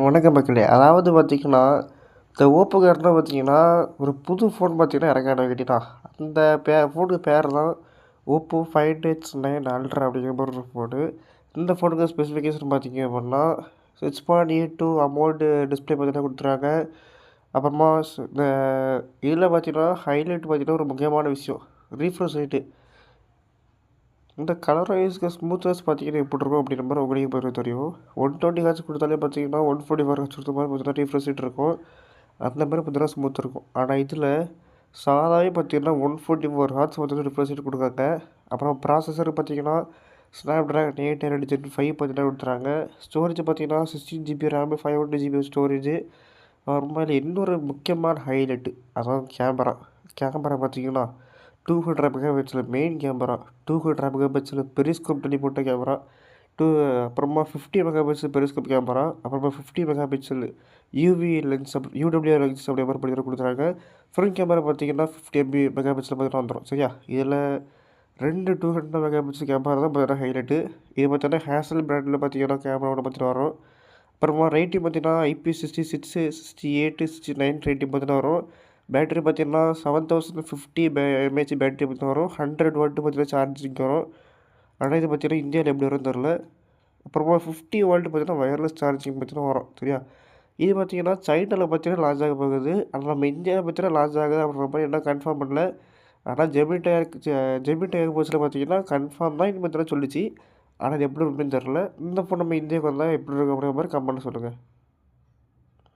வணக்கம் மக்களே. அதாவது பார்த்தீங்கன்னா, இந்த ஓப்போக்காரனா பார்த்தீங்கன்னா, ஒரு புது ஃபோன் பார்த்தீங்கன்னா இறக்குறானுங்க கேட்டீங்கன்னா, அந்த ஃபோனுக்கு பேர் தான் ஓப்போ ஃபைண்ட் எக்ஸ் 9 அல்ட்ரா அப்படிங்கிற மாரி ஒரு ஃபோனு. இந்த ஃபோனுக்கு ஸ்பெசிஃபிகேஷன் பார்த்தீங்க அப்படின்னா, 6.82 அமோல்டு டிஸ்ப்ளே பார்த்தீங்கன்னா குடுத்துருக்காங்க. அப்புறமா இந்த இதில பார்த்தீங்கன்னா, ஹைலைட் பார்த்தீங்கன்னா ஒரு முக்கியமான விஷயம். Refresh rate. இந்த கலர் வைஸ்க்கு ஸ்மூத்னஸ் பார்த்தீங்கன்னா எப்படி இருக்கும் அப்படின்ற மாதிரி உங்களுக்கு தெரியும். 120 ஹெர்ட்ஸ் கொடுத்தாலே பார்த்தீங்கன்னா 144 ஹெர்ட்ஸ் கொடுத்த மாதிரி பார்த்தீங்கன்னா ரீஃப்ரெஷ் ரேட் இருக்கும். அந்த மாதிரி பார்த்தீங்கன்னா ஸ்மூத் இருக்கும். ஆனால் இதில் சாதாவே பார்த்தீங்கன்னா 144 ஹெர்ட்ஸ் பார்த்தீங்கன்னா ரிஃப்ரெஷ் ரேட் கொடுக்குறாங்க. அப்புறம் ப்ராசஸர் பார்த்தீங்கன்னா ஸ்னாப்ட்ராகன் 8 ஜென் 5 பார்த்தீங்கன்னா கொடுத்துறாங்க. ஸ்டோரேஜ் பார்த்தீங்கன்னா 16 ஜிபி ரேமு 512 ஜிபி ஸ்டோரேஜ். அப்புறமா இதில் இன்னொரு முக்கியமான ஹைலைட்டு அதாவது கேமரா. கேமரா பார்த்தீங்கன்னா 200 megapixel main camera, 200 megapixel periscope போட்ட கேமரா, அப்புறமா 50 மெகாபிக்சல் பெரிஸ்கோப் கேமரா, அப்புறமா 50 megapixel UV lens UW lens அப்படி மாதிரி பார்த்தீங்கன்னா கொடுத்துருக்காங்க. ஃப்ரண்ட் கேமரா பார்த்தீங்கன்னா 50 மெகாபிக்சல் பார்த்தீங்கன்னா வந்துடும். சரியா? இதில் 200 மெகாபிக்சல் கேமரா தான் பார்த்தீங்கன்னா ஹைலைட்டு. இது பார்த்தீங்கன்னா ஹேசல் பிராண்டில் பார்த்தீங்கன்னா கேமராவோட பார்த்தீங்கன்னா வரும். அப்புறமா ரேட்டிங் பார்த்தீங்கன்னா IP66, 68, 69 ரேட்டிங் பார்த்தீங்கன்னா வரும். பேட்டரி பார்த்தீங்கன்னா 7050 எம்ஏஹெச் பேட்டரி பார்த்தீங்கன்னா வரும். 100 வாட் பார்த்தீங்கன்னா சார்ஜிங் வரும். ஆனால் இது பார்த்தீங்கன்னா இந்தியாவில் எப்படி வரும்னு தெரில. அப்புறமா 50 வால்ட் பார்த்தீங்கன்னா வயர்லெஸ் சார்ஜிங் பார்த்தீங்கன்னா வரும். சரியா? இது பார்த்தீங்கன்னா சைனாவில் பார்த்தீங்கன்னா லான்ச் ஆக போகுது. ஆனால் நம்ம இந்தியாவில் பார்த்தீங்கன்னா லான்ச் ஆகுது அப்படின்ற மாதிரி என்ன கன்ஃபார்ம் பண்ணல. ஆனால் ஜெமிட் ஏர்போர்ட்ஸில் பார்த்தீங்கன்னா கன்ஃபார்ம் தான் இது பார்த்தீங்கன்னா சொல்லிச்சு. ஆனால் இது எப்படி இருக்குன்னு தெரில. இந்த ஃபோன் நம்ம இந்தியாவுக்கு வந்தால் எப்படி இருக்கும் அப்படிங்கிற மாதிரி கமெண்ட்டில் சொல்லுங்கள்.